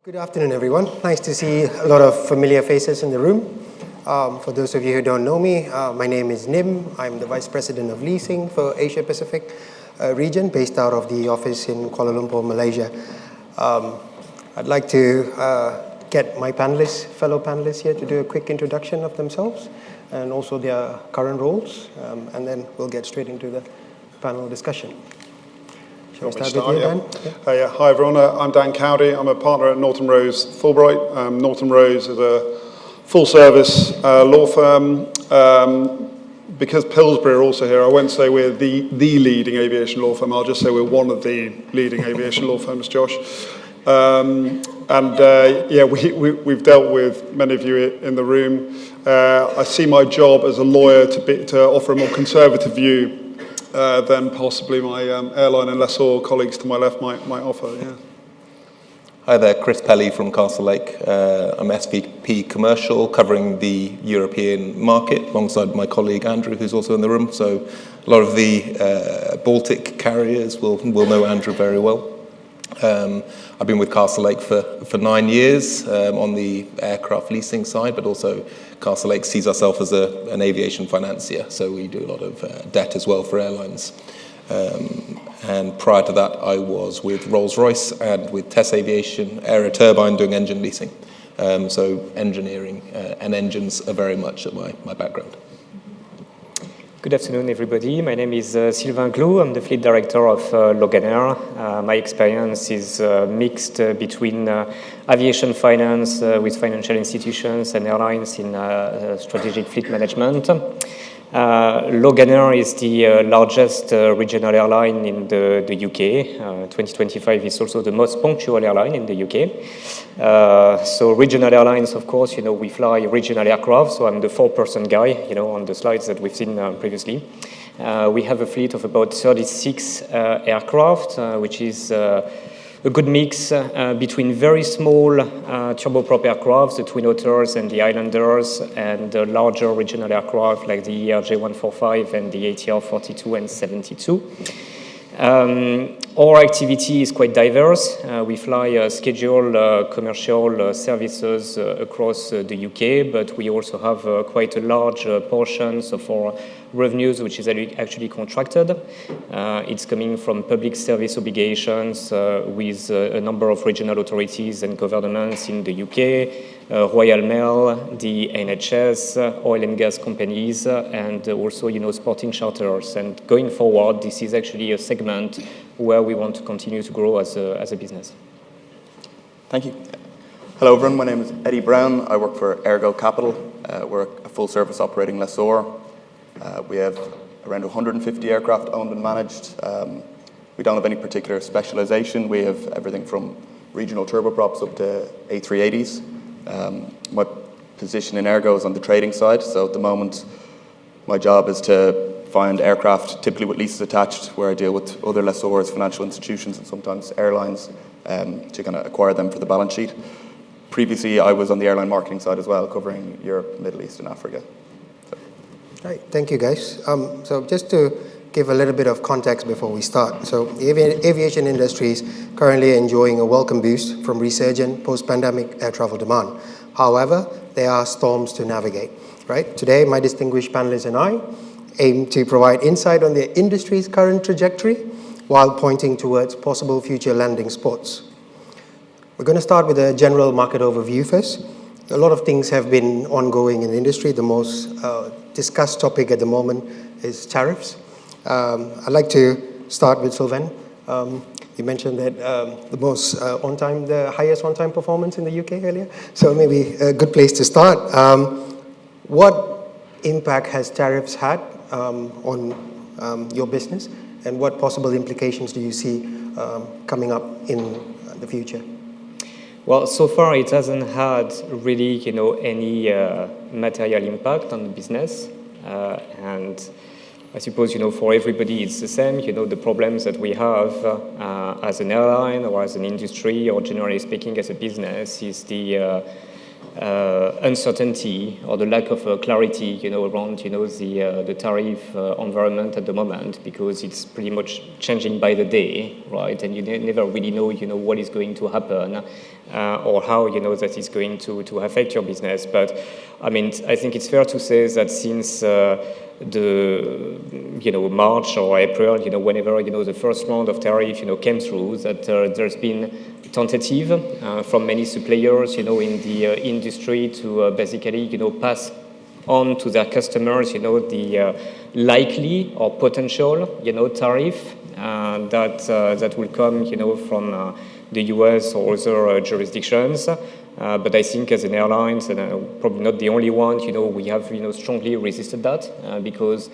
Good afternoon, everyone. Nice to see a lot of familiar faces in the room. For those of you who don't know me, my name is Nim. I'm the Vice President of Leasing for Asia Pacific region, based out of the office in Kuala Lumpur, Malaysia. I'd like to get my fellow panelists here to do a quick introduction of themselves and also their current roles, and then we'll get straight into the panel discussion. Shall we start with you, Dan? Yeah. Hi, everyone. I'm Dan Cowdy. I'm a partner at Norton Rose Fulbright. Norton Rose is a full-service law firm. Because Pillsbury are also here, I won't say we're the leading aviation law firm. I'll just say we're one of the leading aviation law firms, Josh. We've dealt with many of you in the room. I see my job as a lawyer to offer a more conservative view than possibly my airline and lessor colleagues to my left might offer. Yeah. Hi there, Chris Pelly from Castlelake. I'm SVP Commercial, covering the European market, alongside my colleague Andrew, who's also in the room. So a lot of the Baltic carriers will know Andrew very well. I've been with Castlelake for 9 years on the aircraft leasing side, but also Castlelake sees ourselves as an aviation financier, so we do a lot of debt as well for airlines. And prior to that, I was with Rolls-Royce and with TES Aviation, Aero Turbine, doing engine leasing. So engineering and engines are very much at my background. Good afternoon, everybody. My name is Sylvain Gloux. I'm the fleet director of Loganair. My experience is mixed between aviation finance with financial institutions and airlines in strategic fleet management. Loganair is the largest regional airline in the UK. 2025 is also the most punctual airline in the UK. So regional airlines, of course, we fly regional aircraft. So I'm the 4-person guy, on the slides that we've seen previously. We have a fleet of about 36 aircraft, which is a good mix between very small turboprop aircraft, the Twin Otters and the Islanders, and larger regional aircraft like the ERJ-145 and the ATR 42 and 72. Our activity is quite diverse. We fly scheduled commercial services across the UK, but we also have quite a large portions of our revenues, which is actually contracted. It's coming from public service obligations with a number of regional authorities and governments in the UK, Royal Mail, the NHS, oil and gas companies, and also, sporting charters. And going forward, this is actually a segment where we want to continue to grow as a business. Thank you. Hello, everyone. My name is Eddie Browne. I work for Airgo Capital. We're a full-service operating lessor. We have around 150 aircraft owned and managed. We don't have any particular specialization. We have everything from regional turboprops up to A380s. My position in Airgo is on the trading side, so at the moment my job is to find aircraft, typically with leases attached, where I deal with other lessors, financial institutions, and sometimes airlines to kind of acquire them for the balance sheet. Previously, I was on the airline marketing side as well, covering Europe, Middle East, and Africa. Right, thank you, guys. So just to give a little bit of context before we start. So the aviation industry is currently enjoying a welcome boost from resurgent post-pandemic air travel demand. However, there are storms to navigate, right? Today, my distinguished panelists and I aim to provide insight on the industry's current trajectory while pointing towards possible future landing spots. We're going to start with a general market overview first. A lot of things have been ongoing in the industry. The most discussed topic at the moment is tariffs. I'd like to start with Sylvain. You mentioned that the highest on-time performance in the UK earlier, so maybe a good place to start. What impact has tariffs had on your business, and what possible implications do you see coming up in the future? Well, so far it hasn't had really, any material impact on the business, and I suppose, for everybody it's the same. The problems that we have as an airline or as an industry or generally speaking as a business is the uncertainty or the lack of clarity, around, the tariff environment at the moment, because it's pretty much changing by the day, right? And you never really know, what is going to happen or how, that is going to affect your business. But I mean, I think it's fair to say that since March or April, whenever, the first round of tariff, came through, that there's been tentative from many suppliers, in the industry to basically, pass on to their customers, the likely or potential, tariff that will come, from the US or other jurisdictions. But I think as an airlines, and probably not the only one, we have, strongly resisted that because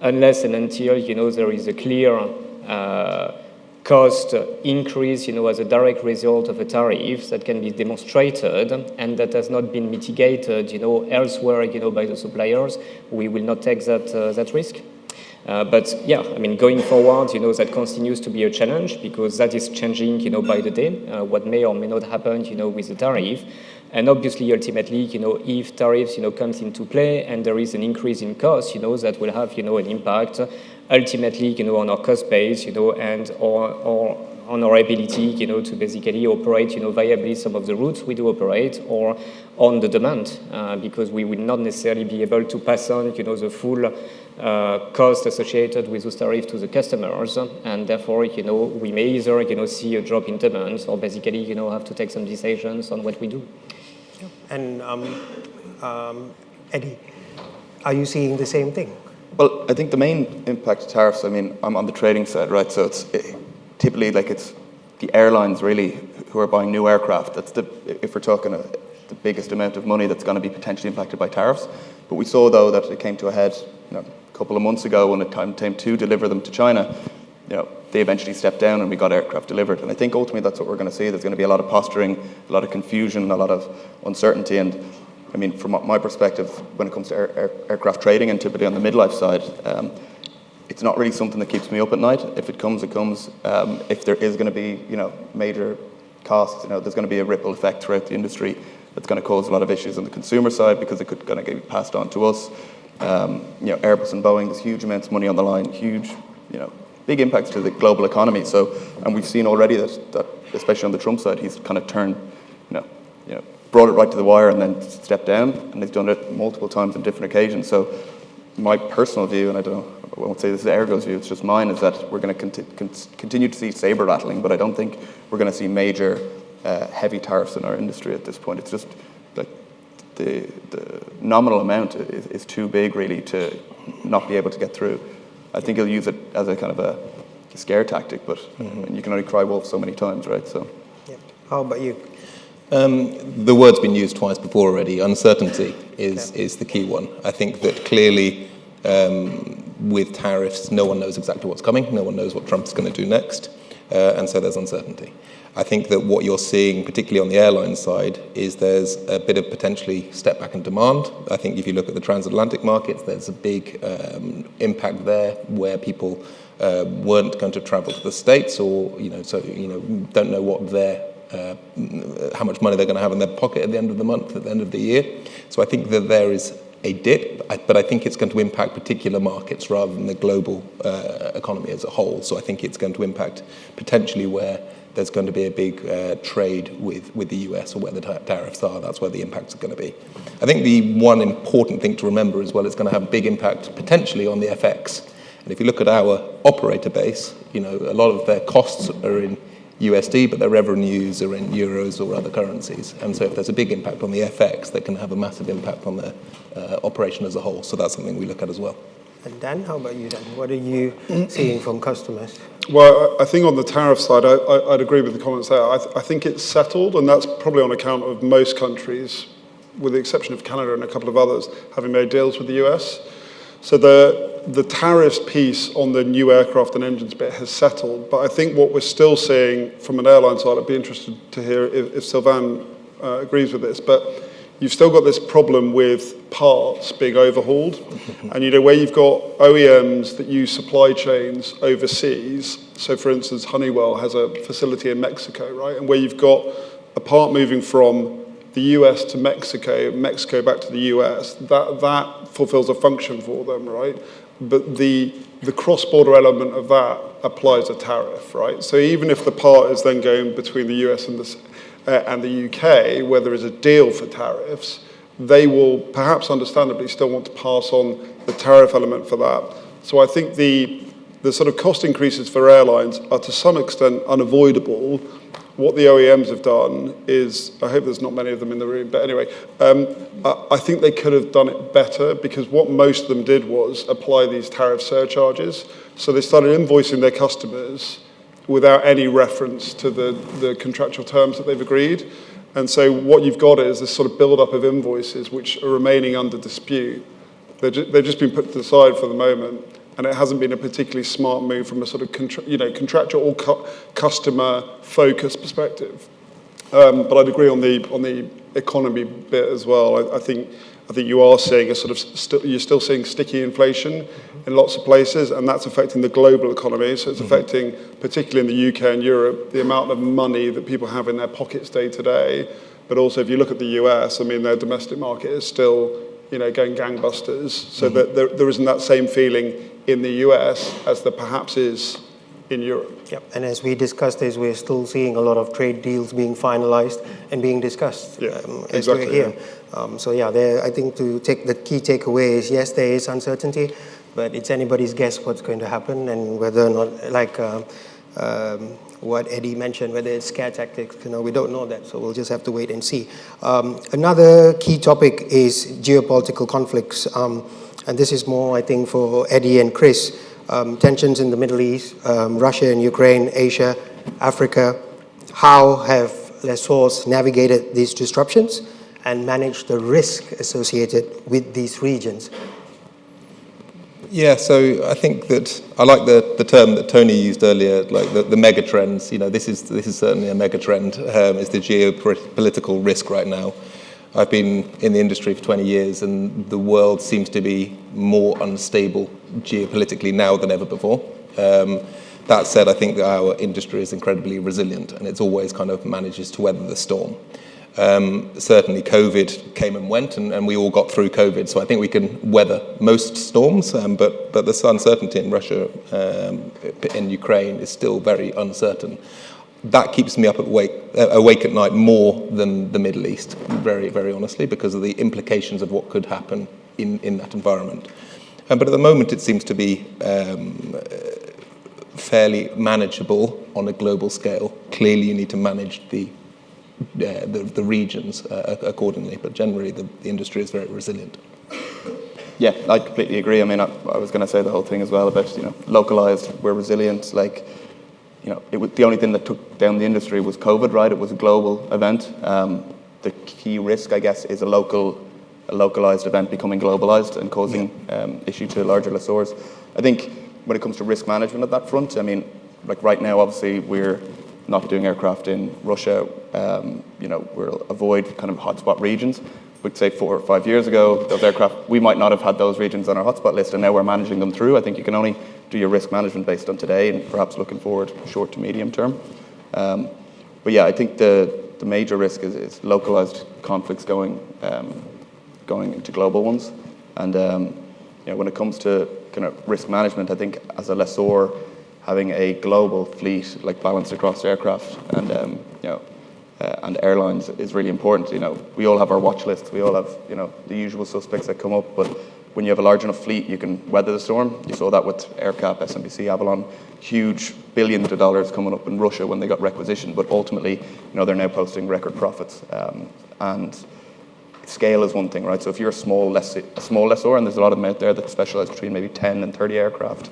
unless and until, there is a clear cost increase, as a direct result of a tariff that can be demonstrated and that has not been mitigated, elsewhere, by the suppliers, we will not take that risk. But yeah, I mean, going forward, that continues to be a challenge because that is changing, by the day, what may or may not happen, with the tariff. And obviously, ultimately, if tariffs, comes into play and there is an increase in cost, that will have, an impact ultimately, on our cost base, and or on our ability, to basically operate, viably some of the routes we do operate or on the demand, because we will not necessarily be able to pass on, the full cost associated with those tariffs to the customers, and therefore, we may either, see a drop in demand or basically, have to take some decisions on what we do. And Eddie, are you seeing the same thing? Well, I think the main impact of tariffs, I mean, I'm on the trading side, right? So it's typically it's the airlines really who are buying new aircraft. That's if we're talking the biggest amount of money that's going to be potentially impacted by tariffs. But we saw though that it came to a head, a couple of months ago when it came to deliver them to China. They eventually stepped down and we got aircraft delivered. And I think ultimately that's what we're going to see. There's going to be a lot of posturing, a lot of confusion, a lot of uncertainty. And I mean, from my perspective, when it comes to aircraft trading and typically on the midlife side, it's not really something that keeps me up at night. If it comes, it comes. If there is going to be, major costs, there's going to be a ripple effect throughout the industry that's going to cause a lot of issues on the consumer side because it could going to get passed on to us. Airbus and Boeing, there's huge amounts of money on the line, huge, big impacts to the global economy. So, and we've seen already that especially on the Trump side, he's kind of turned, brought it right to the wire and then stepped down, and he's done it multiple times on different occasions. So, my personal view, and I won't say this is Airgo's view, it's just mine, is that we're going to continue to see saber rattling, but I don't think we're going to see major heavy tariffs in our industry at this point. It's just like the nominal amount is too big really to not be able to get through. I think he'll use it as a kind of a scare tactic, but you can only cry wolf so many times, right? So, yeah. How about you? The word's been used twice before already. Uncertainty is the key one. I think that clearly with tariffs, no one knows exactly what's coming. No one knows what Trump's going to do next. And so there's uncertainty. I think that what you're seeing, particularly on the airline side, is there's a bit of potentially step back in demand. I think if you look at the transatlantic markets, there's a big impact there where people weren't going to travel to the States or, don't know what how much money they're going to have in their pocket at the end of the month, at the end of the year. So I think that there is a dip, but I think it's going to impact particular markets rather than the global economy as a whole. So I think it's going to impact potentially where there's going to be a big trade with the US or where the tariffs are. That's where the impacts are going to be. I think the one important thing to remember as well, it's going to have a big impact potentially on the FX. And if you look at our operator base, a lot of their costs are in USD, but their revenues are in euros or other currencies. And so if there's a big impact on the FX, that can have a massive impact on their operation as a whole. So that's something we look at as well. And Dan, how about you, Dan? What are you seeing from customers? Well, I think on the tariff side, I'd agree with the comments there. I think it's settled, and that's probably on account of most countries, with the exception of Canada and a couple of others, having made deals with the US. So the tariffs piece on the new aircraft and engines bit has settled. But I think what we're still seeing from an airline side, I'd be interested to hear if Sylvain agrees with this, but you've still got this problem with parts being overhauled. And, where you've got OEMs that use supply chains overseas. So, for instance, Honeywell has a facility in Mexico, right? And where you've got a part moving from the US to Mexico, Mexico back to the US, that fulfills a function for them, right? But the cross-border element of that applies a tariff, right? So even if the part is then going between the US and the UK, where there is a deal for tariffs, they will perhaps understandably still want to pass on the tariff element for that. So I think the sort of cost increases for airlines are to some extent unavoidable. What the OEMs have done is, I hope there's not many of them in the room, but anyway, I think they could have done it better, because what most of them did was apply these tariff surcharges. So they started invoicing their customers without any reference to the contractual terms that they've agreed. And so what you've got is this sort of build-up of invoices which are remaining under dispute. They've just been put to the side for the moment, and it hasn't been a particularly smart move from a sort of contractual or customer-focused perspective. But I'd agree on the economy bit as well. I think you are seeing a sort of you're still seeing sticky inflation in lots of places, and that's affecting the global economy. So it's affecting, particularly in the UK and Europe, the amount of money that people have in their pockets day to day. But also, if you look at the US, I mean, their domestic market is still, going gangbusters. So that there isn't that same feeling in the US as there perhaps is in Europe. Yep. And as we discussed this, we're still seeing a lot of trade deals being finalized and being discussed as we're here. Yeah. I think the key takeaway is, yes, there is uncertainty, but it's anybody's guess what's going to happen, and whether or not, like what Eddie mentioned, whether it's scare tactics, we don't know that, so we'll just have to wait and see. Another key topic is geopolitical conflicts, and this is more, I think, for Eddie and Chris. Tensions in the Middle East, Russia and Ukraine, Asia, Africa. How have lessors navigated these disruptions and managed the risk associated with these regions? Yeah, so I think that I like the term that Tony used earlier, like the mega trends. This is certainly a mega trend. Is the geopolitical risk right now. I've been in the industry for 20 years, and the world seems to be more unstable geopolitically now than ever before. That said, I think that our industry is incredibly resilient, and it's always kind of manages to weather the storm. Certainly COVID came and went, and we all got through COVID, so I think we can weather most storms, but the uncertainty in Russia, in Ukraine, is still very uncertain. That keeps me up awake at night more than the Middle East, very, very honestly, because of the implications of what could happen in that environment. But at the moment, it seems to be fairly manageable on a global scale. Clearly, you need to manage the regions accordingly, but generally, the industry is very resilient. Yeah, I completely agree. I mean, I was going to say the whole thing as well about, localized, we're resilient. The only thing that took down the industry was COVID, right? It was a global event. The key risk, I guess, is a localized event becoming globalized and causing issue to larger lessors. I think when it comes to risk management at that front, I mean, like right now, obviously, we're not doing aircraft in Russia. We'll avoid kind of hotspot regions. We'd say 4 or 5 years ago, those aircraft, we might not have had those regions on our hotspot list, and now we're managing them through. I think you can only do your risk management based on today and perhaps looking forward short to medium term. But yeah, I think the major risk is localized conflicts going into global ones. And when it comes to kind of risk management, I think as a lessor, having a global fleet like balanced across aircraft and airlines is really important. We all have our watch lists. We all have the usual suspects that come up, but when you have a large enough fleet, you can weather the storm. You saw that with AerCap, SMBC, Avalon, huge billions of dollars coming up in Russia when they got requisitioned, but ultimately, they're now posting record profits. And scale is one thing, right? So if you're a small lessor, and there's a lot of them out there that specialize between maybe 10 and 30 aircraft,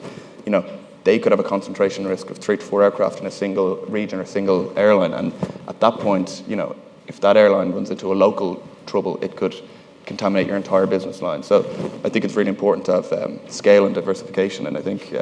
they could have a concentration risk of 3 to 4 aircraft in a single region or single airline. And at that point, if that airline runs into a local trouble, it could contaminate your entire business line. So I think it's really important to have scale and diversification, and I think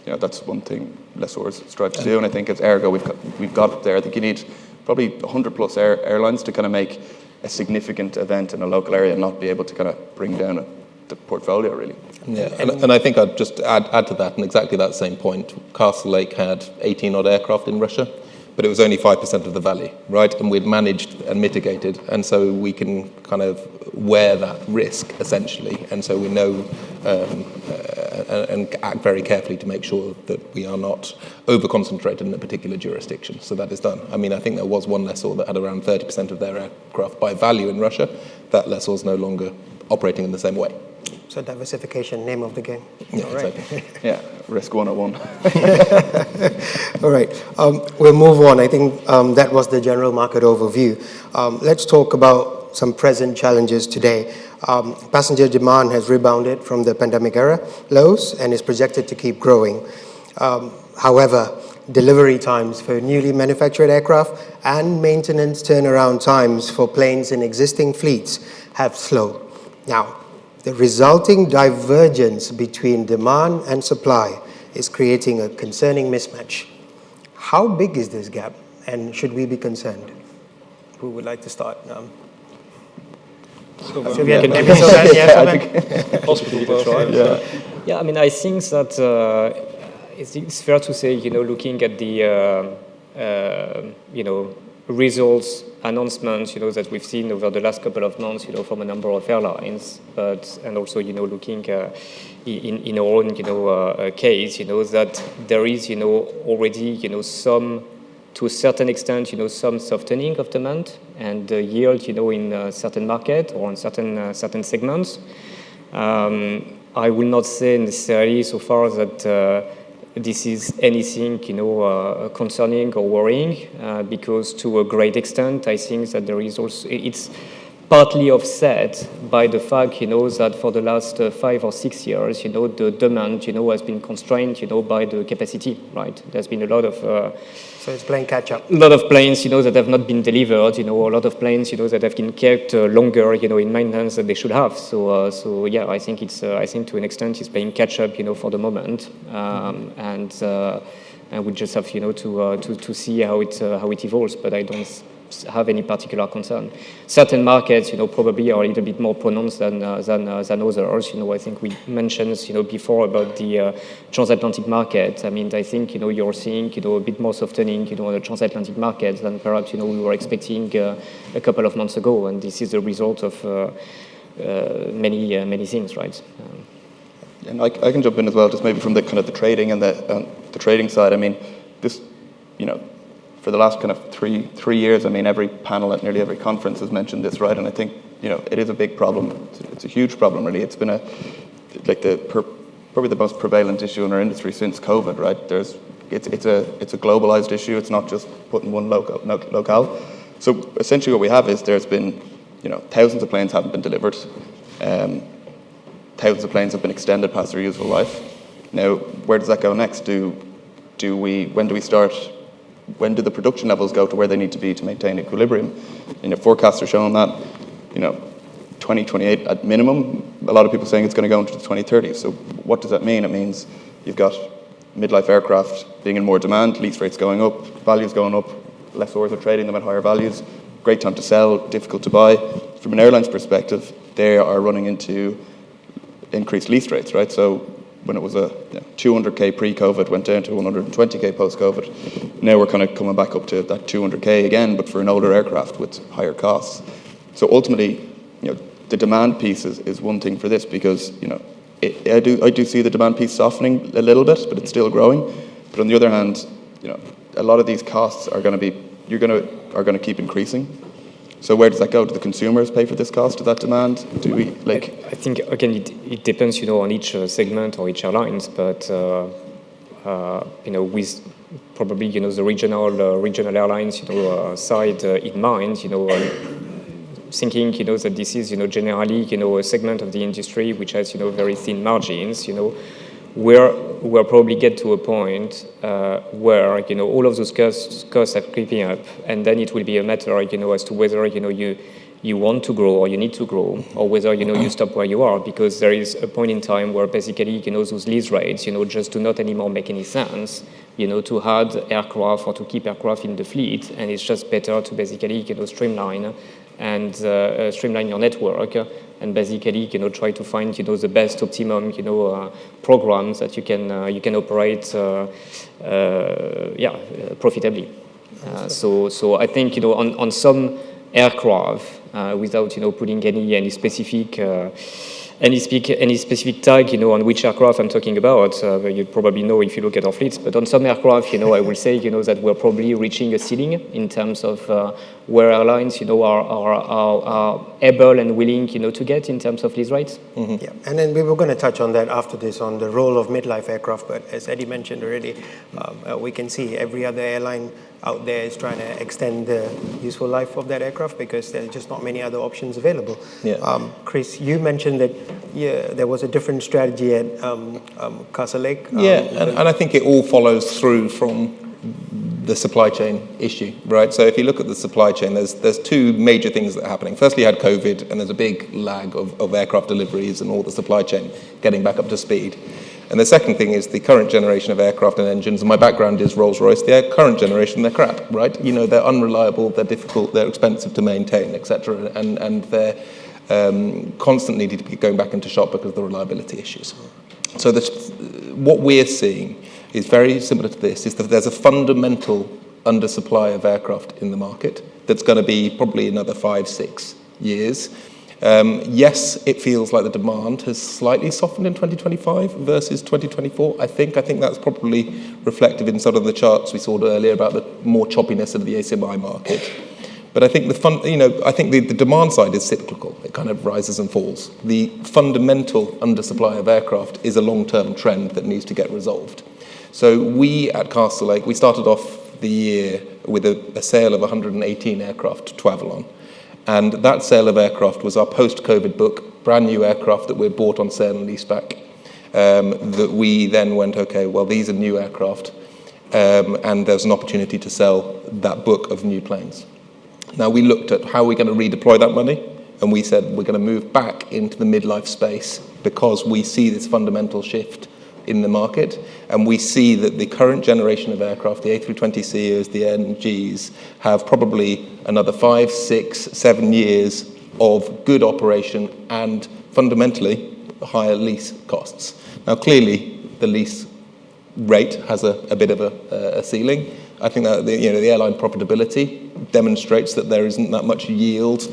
that's one thing lessors strive to do. And I think as Aergo, we've got it there. I think you need probably 100 plus airlines to kind of make a significant event in a local area and not be able to kind of bring down the portfolio, really. Yeah, and I think I'd just add to that, and exactly that same point. Castlelake had 18 odd aircraft in Russia. but it was only 5% of the value, right? And we'd managed and mitigated, and so we can kind of wear that risk, essentially. And so we know and act very carefully to make sure that we are not over-concentrated in a particular jurisdiction. So that is done. I mean, I think there was one lessor that had around 30% of their aircraft by value in Russia. That lessor is no longer operating in the same way. So diversification, name of the game. Yeah, All right. exactly. Yeah, risk 101. All right. We'll move on. I think that was the general market overview. Let's talk about some present challenges today. Passenger demand has rebounded from the pandemic era lows and is projected to keep growing. However, delivery times for newly manufactured aircraft and maintenance turnaround times for planes in existing fleets have slowed. Now, the resulting divergence between demand and supply is creating a concerning mismatch. How big is this gap, and should we be concerned? Who would like to start? Sylvain, Can maybe Sylvain, Possible to try. Yeah, I mean, I think that it's fair to say, looking at the, results, announcements, that we've seen over the last couple of months, from a number of airlines, and also, looking in our own, case, that there is, already, some, to a certain extent, some softening of demand and yield, in certain market or in certain segments. I will not say necessarily so far that this is anything, concerning or worrying, because to a great extent, I think that there is also, it's partly offset by the fact, that for the last 5 or 6 years, the demand, has been constrained, by the capacity, right? There's been a lot of... So it's playing catch up. A lot of planes, that have not been delivered, a lot of planes, that have been kept longer, in maintenance than they should have. So yeah, I think it's, I think to an extent, it's playing catch up, for the moment, and we just have, to see how it evolves. But I don't have any particular concern. Certain markets, probably are a little bit more pronounced than others. I think we mentioned, before about the transatlantic market. I mean, I think, you're seeing, a bit more softening, on the transatlantic market than perhaps, we were expecting a couple of months ago. And this is the result of many things, right? And I can jump in as well, just maybe from the kind of the trading and the trading side. I mean, this, for the last kind of three years, I mean, every panel at nearly every conference has mentioned this, right? And I think, it is a big problem. It's a huge problem, really. It's been probably the most prevalent issue in our industry since COVID, right? It's a globalized issue. It's not just put in one locale. So essentially what we have is there's been, thousands of planes haven't been delivered. Thousands of planes have been extended past their useful life. Now, where does that go next? When do the production levels go to where they need to be to maintain equilibrium? Forecasts are showing that, 2028 at minimum. A lot of people saying it's going to go into the 2030s. So what does that mean? It means you've got midlife aircraft being in more demand, lease rates going up, values going up, lessors are trading them at higher values. Great time to sell, difficult to buy. From an airline's perspective, they are running into increased lease rates, right? So when it was a 200k pre-COVID, went down to 120k post-COVID. Now we're kind of coming back up to that 200k again, but for an older aircraft with higher costs. So ultimately, the demand piece is one thing for this because, I do see the demand piece softening a little bit, but it's still growing. But on the other hand, a lot of these costs are going to keep increasing. So where does that go? Do the consumers pay for this cost? Does that demand? Do we I think again it depends, on each segment or each airlines, but with probably the regional airlines side in mind, thinking that this is generally a segment of the industry which has very thin margins, we'll probably get to a point where all of those costs are creeping up, and then it will be a matter as to whether you want to grow or you need to grow, or whether you stop where you are, because there is a point in time where basically those lease rates just do not anymore make any sense to add aircraft or to keep aircraft in the fleet, and it's just better to basically streamline your network and basically try to find the best optimum programs that you can operate profitably. So I think, on some aircraft, without, putting any specific tag, on which aircraft I'm talking about, you probably know if you look at our fleets. But on some aircraft, I will say, that we're probably reaching a ceiling in terms of where airlines, are able and willing, to get in terms of lease rates. Mm-hmm. Yeah, and then we were going to touch on that after this, on the role of midlife aircraft. But as Eddie mentioned already, we can see every other airline out there is trying to extend the useful life of that aircraft because there's just not many other options available. Yeah. Chris, you mentioned that there was a different strategy at Castlelake. And I think it all follows through from the supply chain issue, right? So if you look at the supply chain, there's two major things that are happening. Firstly, you had COVID, and there's a big lag of aircraft deliveries and all the supply chain getting back up to speed. And the second thing is the current generation of aircraft and engines, and my background is Rolls-Royce, the current generation, they're crap, right? They're unreliable, they're difficult, they're expensive to maintain, etc. And they're constantly need to be going back into shop because of the reliability issues. So what we're seeing is very similar to this, is that there's a fundamental undersupply of aircraft in the market that's going to be probably another 5-6 years. Yes, it feels like the demand has slightly softened in 2025 versus 2024. I think that's probably reflective in some of the charts we saw earlier about the more choppiness of the ACMI market. But I think the demand side is cyclical. It kind of rises and falls. The fundamental undersupply of aircraft is a long-term trend that needs to get resolved. So we at Castlelake, we started off the year with a sale of 118 aircraft to Avalon. And that sale of aircraft was our post-COVID book, brand new aircraft that we bought on sale and leaseback. That we then went, okay, well, these are new aircraft, and there's an opportunity to sell that book of new planes. Now, we looked at how we're going to redeploy that money, and we said we're going to move back into the midlife space because we see this fundamental shift in the market, and we see that the current generation of aircraft, the A320ceos, the NGs, have probably another 5, 6, 7 years of good operation and fundamentally higher lease costs. Now, clearly, the lease rate has a bit of a ceiling. I think that the airline profitability demonstrates that there isn't that much yield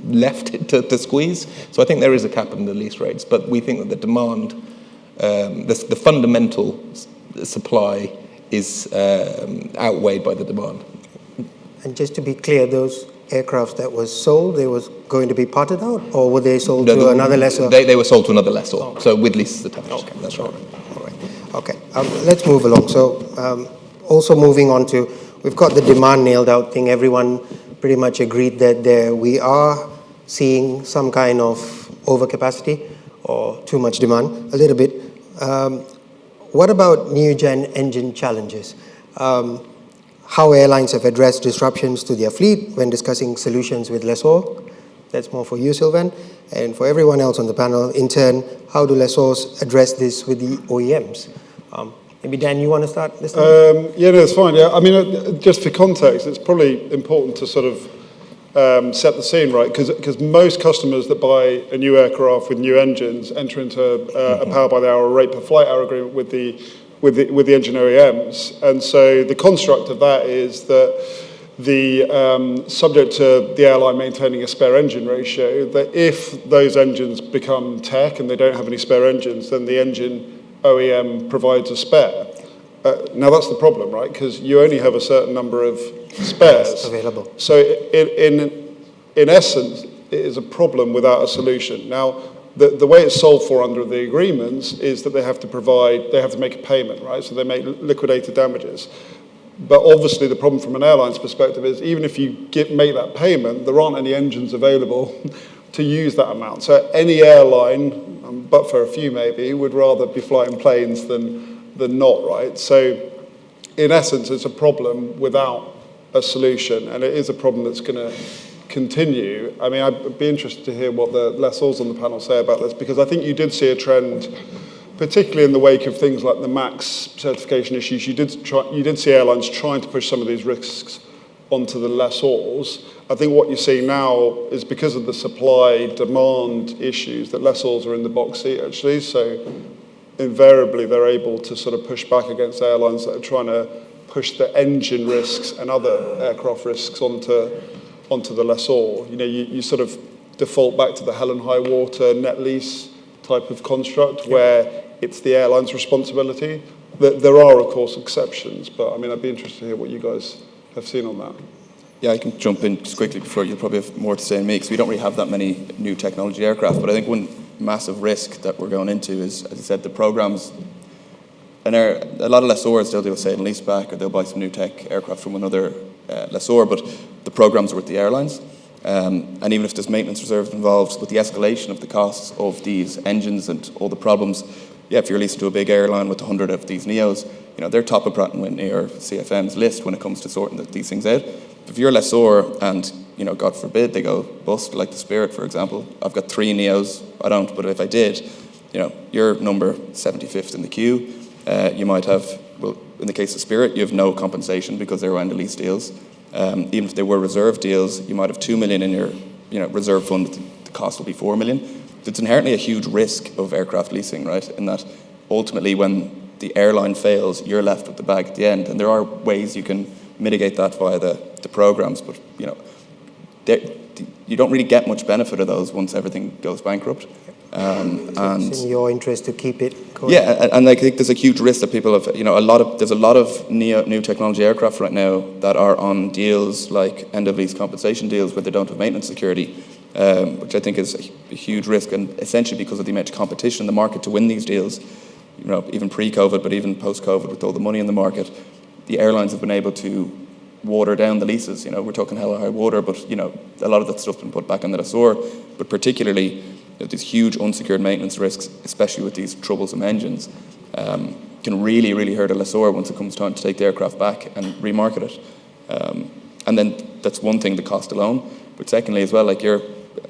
left to squeeze. So I think there is a cap in the lease rates, but we think that the demand, the fundamental supply is outweighed by the demand. And just to be clear, those aircraft that was sold, they was going to be parted out, or were they sold to another lessor? They were sold to another lessor, so with leases attached. Okay, that's right. All right. Okay, let's move along. So also moving on to, we've got the demand nailed out thing. Everyone pretty much agreed that we are seeing some kind of overcapacity or too much demand, a little bit. What about new gen engine challenges? How airlines have addressed disruptions to their fleet when discussing solutions with lessor? That's more for you, Sylvain. And for everyone else on the panel, in turn, how do lessors address this with the OEMs? Maybe Dan, you want to start this time? Yeah, no, it's fine. Yeah, I mean, just for context, it's probably important to sort of set the scene, right? Because most customers that buy a new aircraft with new engines enter into a power by the hour rate per flight hour agreement with the engine OEMs, and so the construct of that is that the subject to the airline maintaining a spare engine ratio, that if those engines become tech and they don't have any spare engines, then the engine OEM provides a spare. Now that's the problem, right? Because you only have a certain number of spares available. So in essence, it is a problem without a solution. Now, the way it's solved for under the agreements is that they have to make a payment, right? So they make liquidated damages. But obviously the problem from an airline's perspective is even if you make that payment, there aren't any engines available to use that amount. So any airline, but for a few maybe, would rather be flying planes than not, right? So in essence, it's a problem without a solution, and it is a problem that's going to continue. I mean, I'd be interested to hear what the lessors on the panel say about this, because I think you did see a trend, particularly in the wake of things like the MAX certification issues. You did see airlines trying to push some of these risks onto the lessors. I think what you're seeing now is because of the supply-demand issues that lessors are in the box seat, actually. So invariably, they're able to sort of push back against airlines that are trying to push the engine risks and other aircraft risks onto the lessor. You sort of default back to the hell and high water net lease type of construct where it's the airline's responsibility. There are, of course, exceptions, but I mean, I'd be interested to hear what you guys have seen on that. Yeah, I can jump in just quickly before you'll probably have more to say than me, because we don't really have that many new technology aircraft. But I think one massive risk that we're going into is, as I said, the programs. And a lot of lessors, they'll do a sale and lease back, or they'll buy some new tech aircraft from another lessor, but the programs are with the airlines. And even if there's maintenance reserves involved, with the escalation of the costs of these engines and all the problems, if you're leasing to a big airline with 100 of these NEOs, they're top of Pratt & Whitney or CFM's list when it comes to sorting these things out. If you're a lessor and, God forbid, they go bust, like the Spirit, for example, I've got 3 NEOs, I don't, but if I did, you're number 75th in the queue. You might have, well, in the case of Spirit, you have no compensation because they were end of lease deals. Even if they were reserve deals, you might have 2 million in your reserve fund, the cost will be 4 million. It's inherently a huge risk of aircraft leasing, right? In that ultimately when the airline fails, you're left with the bag at the end. And there are ways you can mitigate that via the programs, but you don't really get much benefit of those once everything goes bankrupt. And it's in your interest to keep it going. Yeah, and I think there's a huge risk that people have. There's a lot of new technology aircraft right now that are on deals like end of lease compensation deals where they don't have maintenance security, which I think is a huge risk, and essentially because of the amount of competition in the market to win these deals. Even pre-COVID, but even post-COVID, with all the money in the market, the airlines have been able to water down the leases. We're talking hell or high water, but a lot of that stuff's been put back on the lessor. But particularly, these huge unsecured maintenance risks, especially with these troublesome engines, can really, really hurt a lessor once it comes time to take the aircraft back and remarket it. And then that's one thing, the cost alone. But secondly, as well,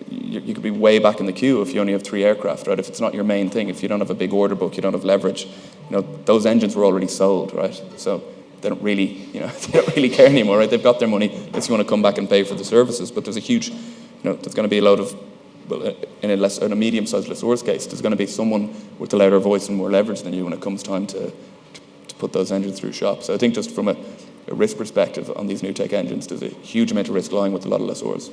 you could be way back in the queue if you only have 3 aircraft, right? If it's not your main thing, if you don't have a big order book, you don't have leverage, those engines were already sold, right? So they don't really, they don't really care anymore, right? They've got their money unless you want to come back and pay for the services. But there's a huge, there's going to be a load of, well, in a medium-sized lessor's case, there's going to be someone with a louder voice and more leverage than you when it comes time to put those engines through shop. So I think just from a risk perspective on these new tech engines, there's a huge amount of risk lying with a lot of lessors.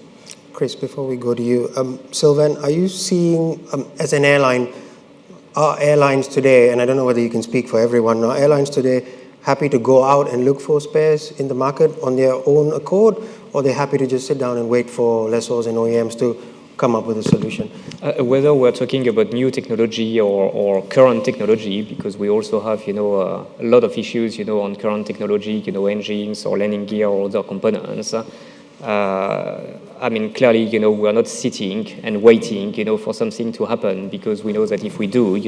Chris, before we go to you, Sylvain, are you seeing, as an airline, are airlines today, and I don't know whether you can speak for everyone, are airlines today happy to go out and look for spares in the market on their own accord, or are they happy to just sit down and wait for lessors and OEMs to come up with a solution? Whether we're talking about new technology or current technology, because we also have, a lot of issues, on current technology, engines or landing gear or other components. Clearly, we're not sitting and waiting, for something to happen, because we know that if we do,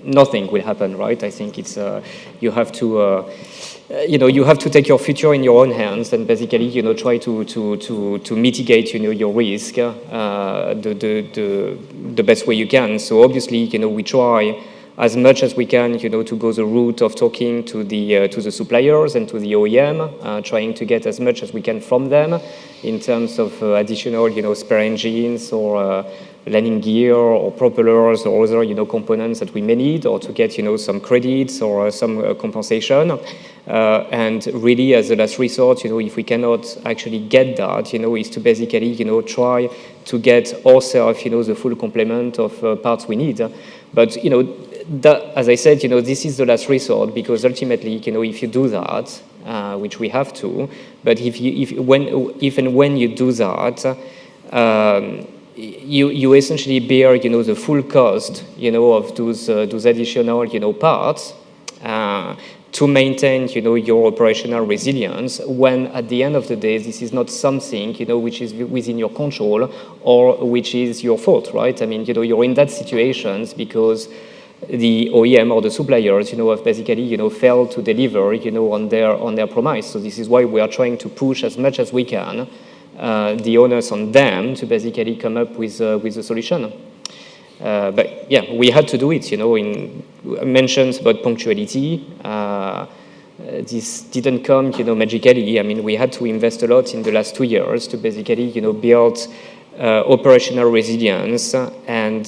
nothing will happen, right? I think it's you have to take your future in your own hands and basically, try to mitigate, your risk the best way you can. So obviously, we try as much as we can, to go the route of talking to the suppliers and to the OEM, trying to get as much as we can from them in terms of additional, spare engines or landing gear or propellers or other, components that we may need, or to get, some credits or some compensation. And really, as a last resort, if we cannot actually get that, is to basically, try to get ourselves, the full complement of parts we need. But, that, as I said, this is the last resort, because ultimately, if you do that, which we have to, but if and when you do that, you essentially bear, the full cost, of those additional, parts, to maintain, your operational resilience, when at the end of the day, this is not something, which is within your control or which is your fault, right? I mean, you're in that situations because the OEM or the suppliers, have basically, failed to deliver, on their promise. So this is why we are trying to push as much as we can the onus on them to basically come up with a solution. But yeah, we had to do it, in mentions about punctuality. This didn't come, magically. I mean, we had to invest a lot in the last 2 years to basically, build operational resilience and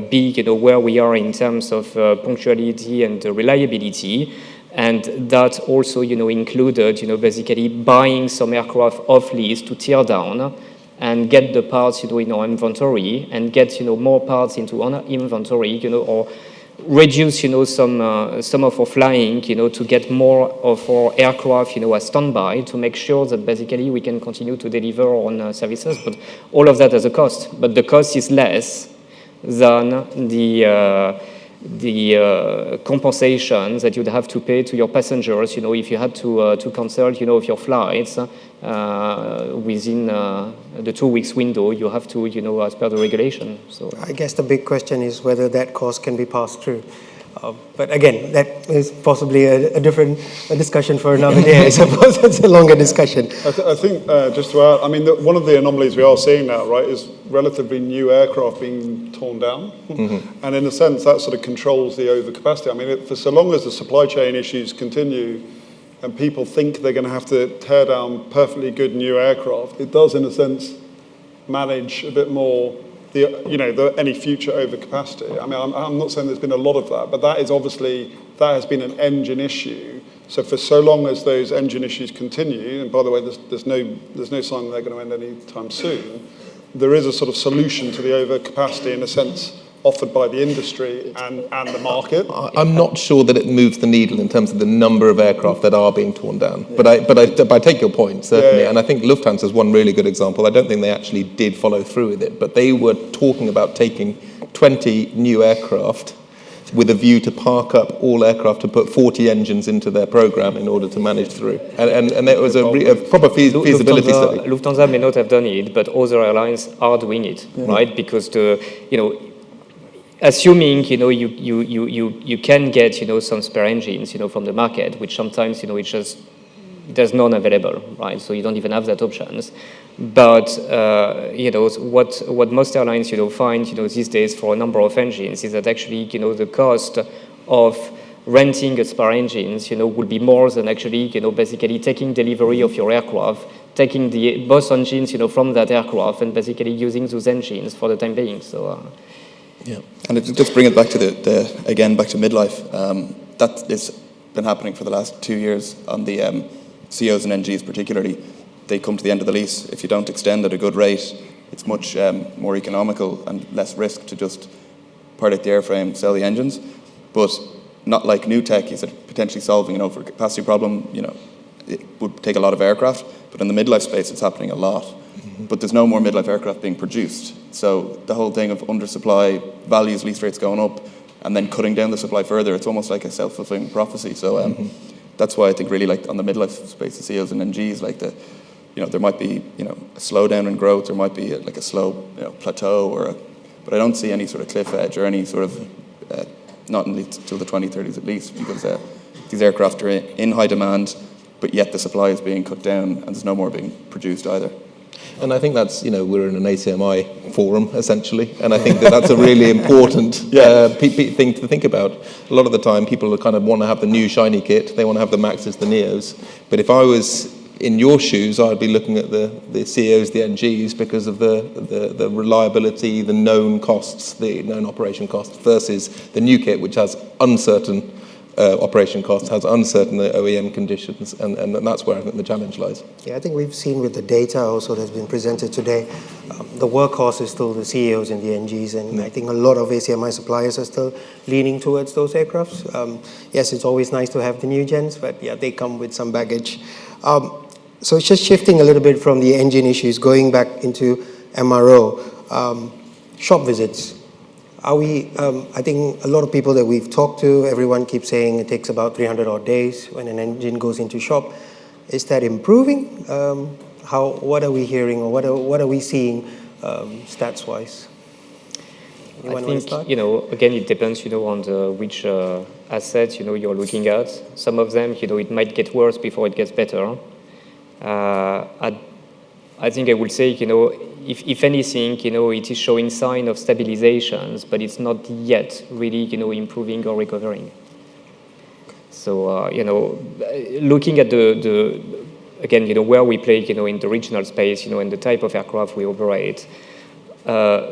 be, where we are in terms of punctuality and reliability. And that also, included, basically buying some aircraft off lease to tear down and get the parts, in our inventory and get, more parts into our inventory, or reduce, some of our flying, to get more of our aircraft, as standby to make sure that basically we can continue to deliver on services. But all of that has a cost. But the cost is less than the compensation that you'd have to pay to your passengers, if you had to cancel, of your flights within the 2 weeks window, you have to, as per the regulation. So I guess the big question is whether that cost can be passed through. But again, that is possibly a different discussion for another day. I suppose it's a longer discussion. I think, just to add, I mean, one of the anomalies we are seeing now, right, is relatively new aircraft being torn down. And in a sense, that sort of controls the overcapacity. I mean, for so long as the supply chain issues continue and people think they're going to have to tear down perfectly good new aircraft, it does, in a sense, manage a bit more any future overcapacity. I mean, I'm not saying there's been a lot of that, but that is obviously, that has been an engine issue. So for so long as those engine issues continue, and by the way, there's no sign that they're going to end anytime soon, there is a sort of solution to the overcapacity in a sense offered by the industry and the market. I'm not sure that it moves the needle in terms of the number of aircraft that are being torn down. But I take your point, certainly. Yeah. And I think Lufthansa is one really good example. I don't think they actually did follow through with it, but they were talking about taking 20 new aircraft with a view to park up all aircraft to put 40 engines into their program in order to manage through. And it was a proper feasibility study. Lufthansa may not have done it, but other airlines are doing it, right? Because assuming you can get some spare engines from the market, which sometimes it's just there's none available, right? So you don't even have that options. But what most airlines find these days for a number of engines is that actually the cost of renting a spare engines will be more than actually basically taking delivery of your aircraft, taking the both engines from that aircraft and basically using those engines for the time being. So. Yeah, and just bring it back to back to midlife. That has been happening for the last 2 years on the COs and NGs particularly. They come to the end of the lease. If you don't extend at a good rate, it's much more economical and less risk to just part out the airframe, sell the engines. But not like new tech, is potentially solving an overcapacity problem. It would take a lot of aircraft, but in the midlife space, it's happening a lot. But there's no more midlife aircraft being produced. So the whole thing of undersupply, values, lease rates going up, and then cutting down the supply further, it's almost like a self-fulfilling prophecy. So that's why I think really like on the midlife space, the COs and NGs, like there might be a slowdown in growth, there might be a slow plateau, but I don't see any sort of cliff edge or any sort of not until the 2030s at least, because these aircraft are in high demand, but yet the supply is being cut down and there's no more being produced either. And I think that's, we're in an ACMI forum, essentially, and I think that's a really important thing to think about. A lot of the time, people kind of want to have the new shiny kit, they want to have the Maxes, the Neos, but if I was in your shoes, I'd be looking at the CEOs, the NGs, because of the reliability, the known costs, the known operation costs, versus the new kit, which has uncertain operation costs, has uncertain OEM conditions, and that's where I think the challenge lies. Yeah, I think we've seen with the data also that's been presented today, the workhorse is still the CEOs and the NGs, and I think a lot of ACMI suppliers are still leaning towards those aircrafts. Yes, it's always nice to have the new gens, but yeah, they come with some baggage. So it's just shifting a little bit from the engine issues, going back into MRO, shop visits. Are we, I think a lot of people that we've talked to, everyone keeps saying it takes about 300 odd days when an engine goes into shop. Is that improving? What are we hearing, or what are we seeing stats-wise? I think, again, it depends, on which asset, you're looking at. Some of them, it might get worse before it gets better. I think I would say, if anything, it is showing sign of stabilizations, but it's not yet really, improving or recovering. So, looking at again, where we play, in the regional space, and the type of aircraft we operate, the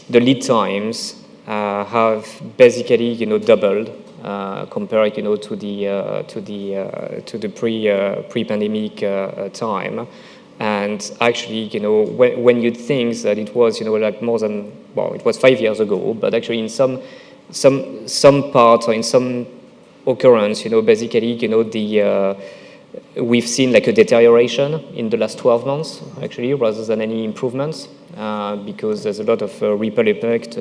lead times have basically, doubled compared, to the pre-pandemic time. And actually, when you think that it was, like more than, well, it was 5 years ago, but actually in some part or in some occurrence, basically, we've seen like a deterioration in the last 12 months, actually, rather than any improvements, because there's a lot of ripple effect,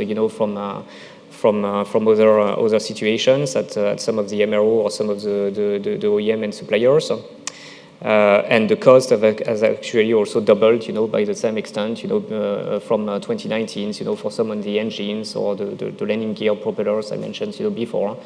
from other situations at some of the MRO or some of the OEM and suppliers. And the cost has actually also doubled, by the same extent, from 2019, for some of the engines or the landing gear propellers I mentioned, before.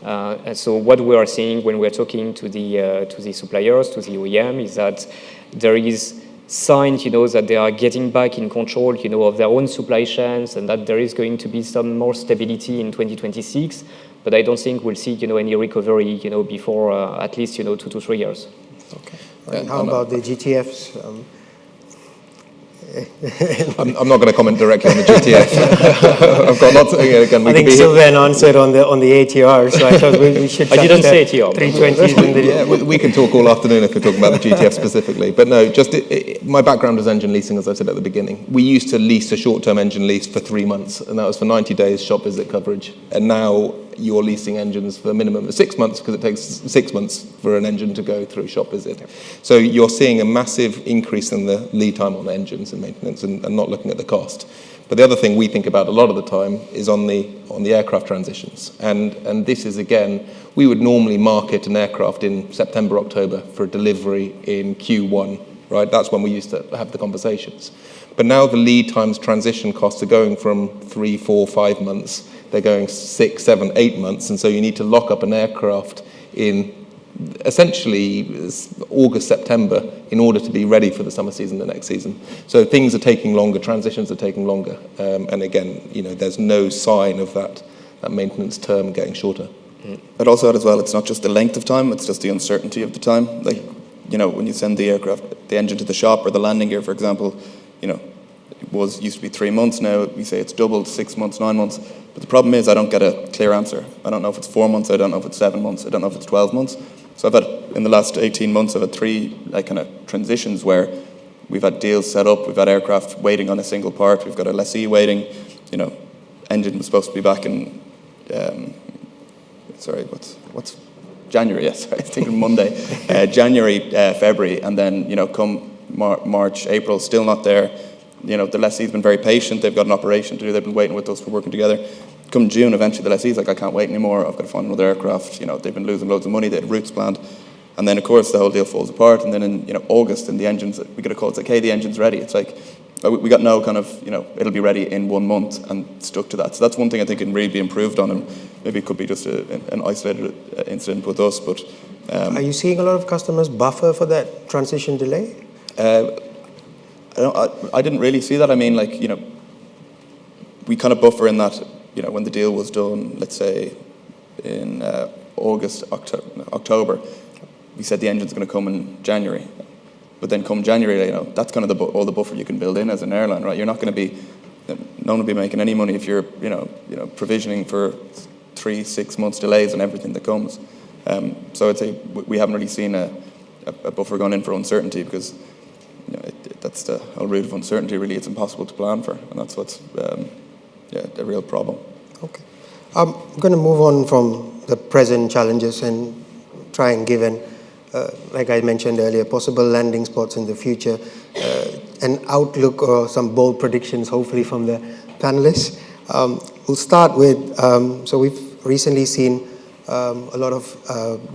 And so what we are seeing when we're talking to the suppliers, to the OEM, is that there is signs, that they are getting back in control, of their own supply chains, and that there is going to be some more stability in 2026. But I don't think we'll see, any recovery, before at least, 2 to 3 years. Okay. And how about the GTFs? I'm not going to comment directly on the GTF. I've got lots. Again, I think Sylvain answered on the ATR, so I thought we should. I didn't say ATR. 320s in the. Yeah, we can talk all afternoon if we're talking about the GTF specifically. But no, just my background is engine leasing, as I said at the beginning. We used to lease a short-term engine lease for 3 months, and that was for 90 days shop visit coverage. And now you're leasing engines for a minimum of 6 months, because it takes 6 months for an engine to go through shop visit. Yep. So you're seeing a massive increase in the lead time on the engines and maintenance, and not looking at the cost. But the other thing we think about a lot of the time is on the aircraft transitions. And this is, again, we would normally market an aircraft in September, October for delivery in Q1, right? That's when we used to have the conversations. But now the lead times, transition costs are going from 3, 4, 5 months. They're going 6, 7, 8 months. And so you need to lock up an aircraft in essentially August, September, in order to be ready for the summer season the next season. So things are taking longer, transitions are taking longer. And again, there's no sign of that maintenance term getting shorter. I'd also add as well, it's not just the length of time, it's just the uncertainty of the time. Like, when you send the aircraft, the engine to the shop, or the landing gear, for example, it used to be 3 months. Now we say it's doubled, 6 months, 9 months. But the problem is I don't get a clear answer. I don't know if it's 4 months, I don't know if it's 7 months, I don't know if it's 12 months. So in the last 18 months, I've had 3 kind of transitions where we've had deals set up, we've had aircraft waiting on a single part, we've got a lessee waiting. Engine was supposed to be back in, what's January? Yes, I was thinking Monday, January, February, and then come March, April, still not there. The lessee's been very patient. They've got an operation to do. They've been waiting with us. We're working together. Come June, eventually the lessee's like, I can't wait anymore. I've got to find another aircraft. They've been losing loads of money. They had routes planned. And then, of course, the whole deal falls apart. And then in August, and the engines, we get a call. It's like, hey, the engine's ready. It's like, we got no kind of, it'll be ready in 1 month, and stuck to that. So that's one thing I think can really be improved on. And maybe it could be just an isolated incident with us. But are you seeing a lot of customers buffer for that transition delay? I didn't really see that. I mean, we kind of buffer in that, when the deal was done, let's say in August, October, we said the engine's going to come in January. But then come January, that's kind of all the buffer you can build in as an airline, right? You're not going to be, no one will be making any money if you're, provisioning for 3, 6 months delays on everything that comes. So I'd say we haven't really seen a buffer gone in for uncertainty, because that's the whole root of uncertainty. Really, it's impossible to plan for, and that's what's a real problem. Okay, I'm going to move on from the present challenges and try and give like I mentioned earlier, possible landing spots in the future, an outlook or some bold predictions, hopefully from the panelists. We'll start with, so we've recently seen a lot of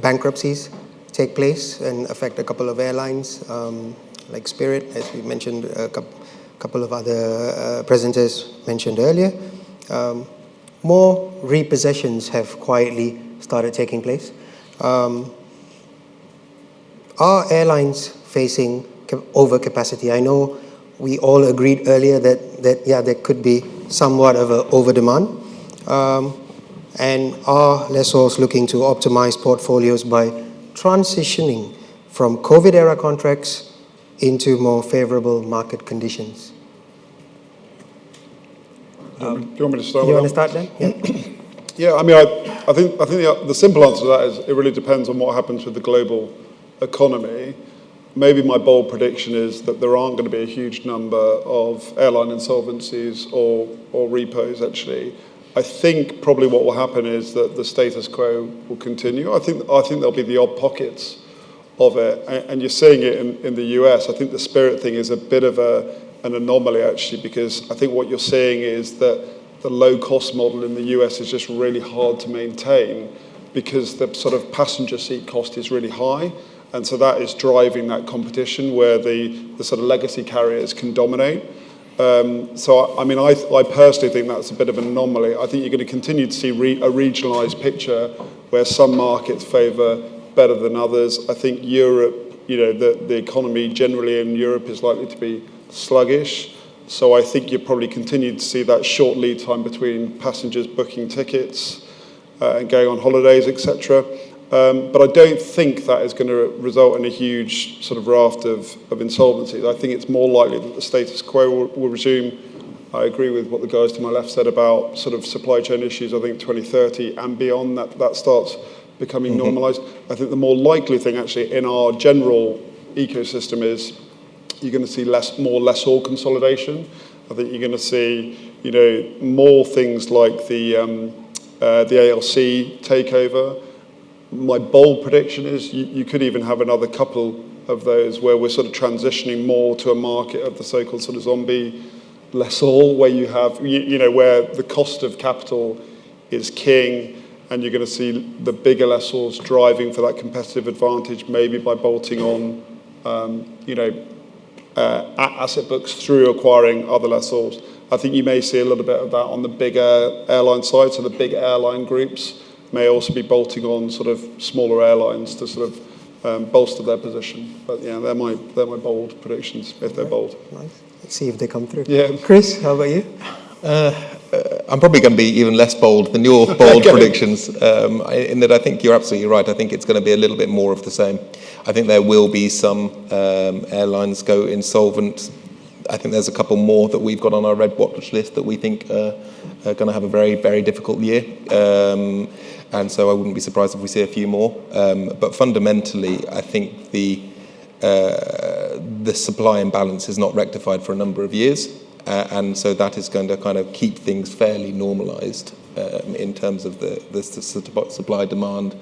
bankruptcies take place and affect a couple of airlines, like Spirit, as we mentioned, a couple of other presenters mentioned earlier. More repossessions have quietly started taking place. Are airlines facing overcapacity? I know we all agreed earlier that there could be somewhat of an overdemand. And are lessors looking to optimize portfolios by transitioning from COVID-era contracts into more favorable market conditions? Do you want me to start You with want to that? start then? Yeah. Yeah, I mean, I think the simple answer to that is it really depends on what happens with the global economy. Maybe my bold prediction is that there aren't going to be a huge number of airline insolvencies or repos, actually. I think probably what will happen is that the status quo will continue. I think there'll be the odd pockets of it, and you're seeing it in the US. I think the Spirit thing is a bit of an anomaly, actually, because I think what you're seeing is that the low-cost model in the US is just really hard to maintain because the sort of passenger seat cost is really high. And so that is driving that competition where the sort of legacy carriers can dominate. So, I mean, I personally think that's a bit of an anomaly. I think you're going to continue to see a regionalised picture where some markets favour better than others. I think Europe, the economy generally in Europe is likely to be sluggish. So I think you probably continue to see that short lead time between passengers booking tickets and going on holidays, etc. But I don't think that is going to result in a huge sort of raft of insolvencies. I think it's more likely that the status quo will resume. I agree with what the guys to my left said about sort of supply chain issues. I think 2030 and beyond that starts becoming normalised. I think the more likely thing actually in our general ecosystem is you're going to see more lessor consolidation. I think you're going to see, more things like the ALC takeover. My bold prediction is you could even have another couple of those where we're sort of transitioning more to a market of the so-called sort of zombie lessor, where you have, where the cost of capital is king, and you're going to see the bigger lessors driving for that competitive advantage, maybe by bolting on, asset books through acquiring other lessors. I think you may see a little bit of that on the bigger airline side. So the big airline groups may also be bolting on sort of smaller airlines to sort of bolster their position. But yeah, they're my bold predictions, if they're bold. Nice. Let's see if they come through. Yeah. Chris, how about you? I'm probably going to be even less bold than your bold predictions, in that I think you're absolutely right. I think it's going to be a little bit more of the same. I think there will be some airlines go insolvent. I think there's a couple more that we've got on our red watch list that we think are going to have a very, very difficult year. And so I wouldn't be surprised if we see a few more. But fundamentally, I think the supply imbalance is not rectified for a number of years. And so that is going to kind of keep things fairly normalised in terms of the supply-demand.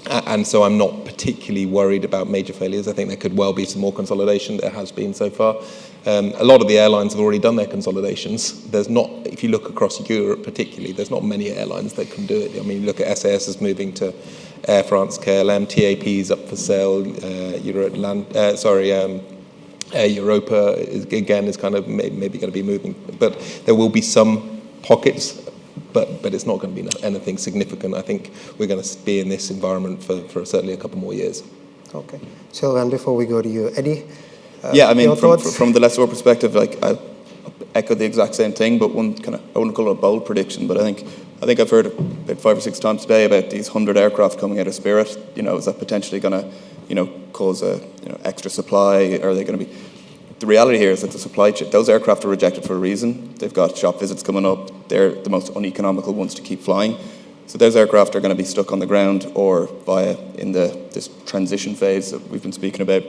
And so I'm not particularly worried about major failures. I think there could well be some more consolidation. There has been so far. A lot of the airlines have already done their consolidations. There's not, if you look across Europe particularly, there's not many airlines that can do it. I mean, look at SAS is moving to Air France, KLM, TAP is up for sale, Air Europa is kind of maybe going to be moving. But there will be some pockets, but it's not going to be anything significant. I think we're going to be in this environment for certainly a couple more years. Okay. So, and before we go to you, Eddie? Yeah, I mean, from the lessor perspective, like I echo the exact same thing, but one kind of, I wouldn't call it a bold prediction, but I think I've heard about 5 or 6 times today about these 100 aircraft coming out of Spirit. Is that potentially going to, cause a extra supply? Are they going to be? The reality here is that the supply chain, those aircraft are rejected for a reason. They've got shop visits coming up. They're the most uneconomical ones to keep flying. So those aircraft are going to be stuck on the ground or in this transition phase that we've been speaking about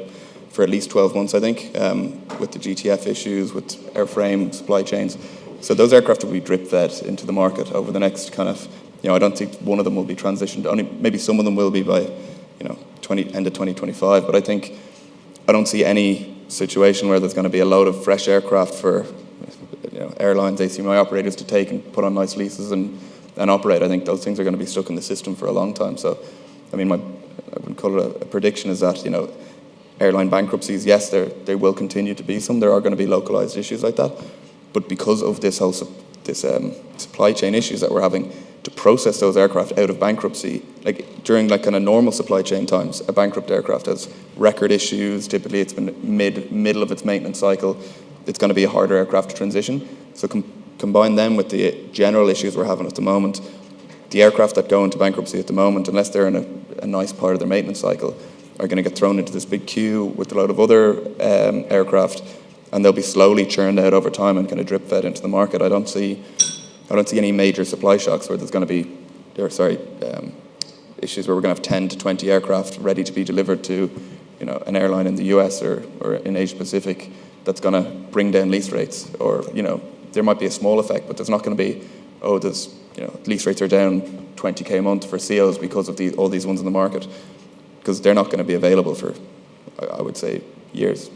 for at least 12 months, I think, with the GTF issues, with airframe supply chains. So those aircraft will be drip fed into the market over the next kind of, I don't think one of them will be transitioned. Only maybe some of them will be by, end of 2025. But I don't see any situation where there's going to be a load of fresh aircraft for airlines, ACMI operators to take and put on nice leases and operate. I think those things are going to be stuck in the system for a long time. So, I mean, I wouldn't call it a prediction is that, airline bankruptcies, yes, there will continue to be some. There are going to be localized issues like that. But because of this whole supply chain issues that we're having, to process those aircraft out of bankruptcy, like during like kind of normal supply chain times, a bankrupt aircraft has record issues. Typically, it's been middle of its maintenance cycle. It's going to be a harder aircraft to transition. So combine them with the general issues we're having at the moment. The aircraft that go into bankruptcy at the moment, unless they're in a nice part of their maintenance cycle, are going to get thrown into this big queue with a load of other aircraft, and they'll be slowly churned out over time and kind of drip fed into the market. I don't see I don't see any major supply shocks where there's going to be, issues where we're going to have 10 to 20 aircraft ready to be delivered to, an airline in the US or in Asia Pacific that's going to bring down lease rates. Or, there might be a small effect, but there's not going to be, lease rates are down 20k a month for CEOs because of all these ones in the market, because they're not going to be available for, I would say, years.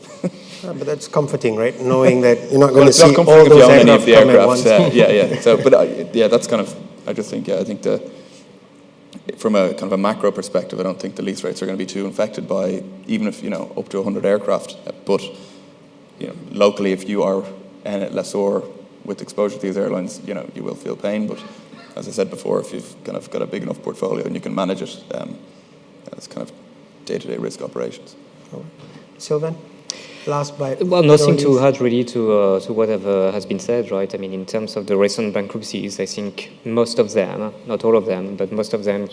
But that's comforting, right? Knowing that you're not going to see not all comforting if you those own any of aircraft the come at once. aircraft. So, but that's kind of. I just think, I think from a kind of a macro perspective, I don't think the lease rates are going to be too affected by, even if up to 100 aircraft. But locally, if you are a lessor with exposure to these airlines, you will feel pain. But as I said before, if you've kind of got a big enough portfolio and you can manage it, it's kind of day-to-day risk operations. Sylvain, last bite. Well, nothing to add really to whatever has been said, right? I mean, in terms of the recent bankruptcies, I think most of them, not all of them, but most of them,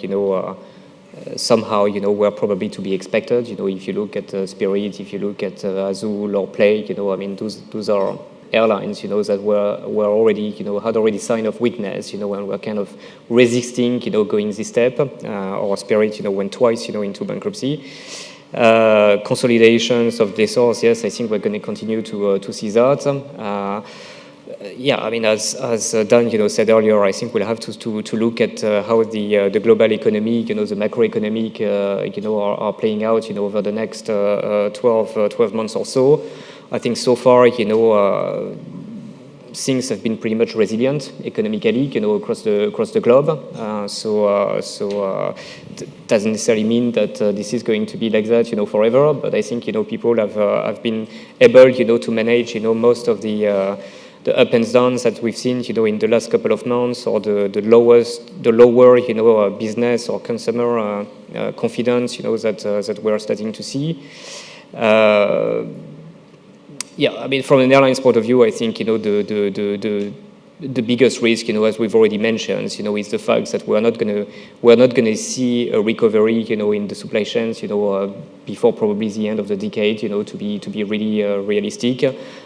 somehow, were probably to be expected. If you look at Spirit, if you look at Azul or Play, I mean, those are airlines, that were already, had already signed off weakness, and were kind of resisting, going this step. Or Spirit, went twice, into bankruptcy. Consolidations of lessors, yes, I think we're going to continue to see that. I mean, as Dan, said earlier, I think we'll have to look at how the global economy, the macroeconomic, are playing out, over the next 12 months or so. I think so far, things have been pretty much resilient economically, across the globe. So doesn't necessarily mean that this is going to be like that, forever. But I think, people have been able, to manage, most of the up and downs that we've seen, in the last couple of months, or the lower, business or consumer confidence, that we're starting to see. I mean, from an airline's point of view, I think, the biggest risk, as we've already mentioned, is the fact that we're not gonna see a recovery, in the supply chains, before probably the end of the decade, to be really realistic,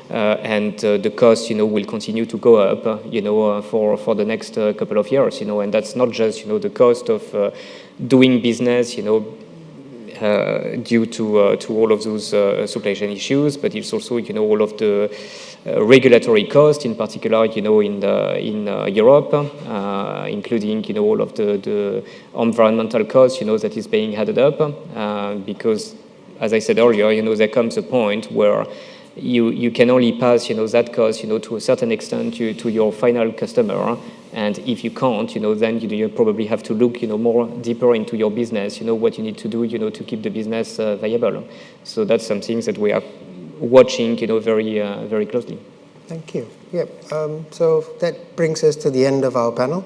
and the cost, will continue to go up, for the next couple of years, and that's not just, the cost of doing business, due to all of those supply chain issues, but it's also, all of the regulatory costs, in particular, in Europe, including, all of the environmental costs, that is being added up, because, as I said earlier, there comes a point where you can only pass, that cost, to a certain extent to your final customer. And if you can't, then you probably have to look, more deeper into your business, what you need to do, to keep the business viable. So that's something that we are watching, very, very closely. Thank you. Yep. So that brings us to the end of our panel.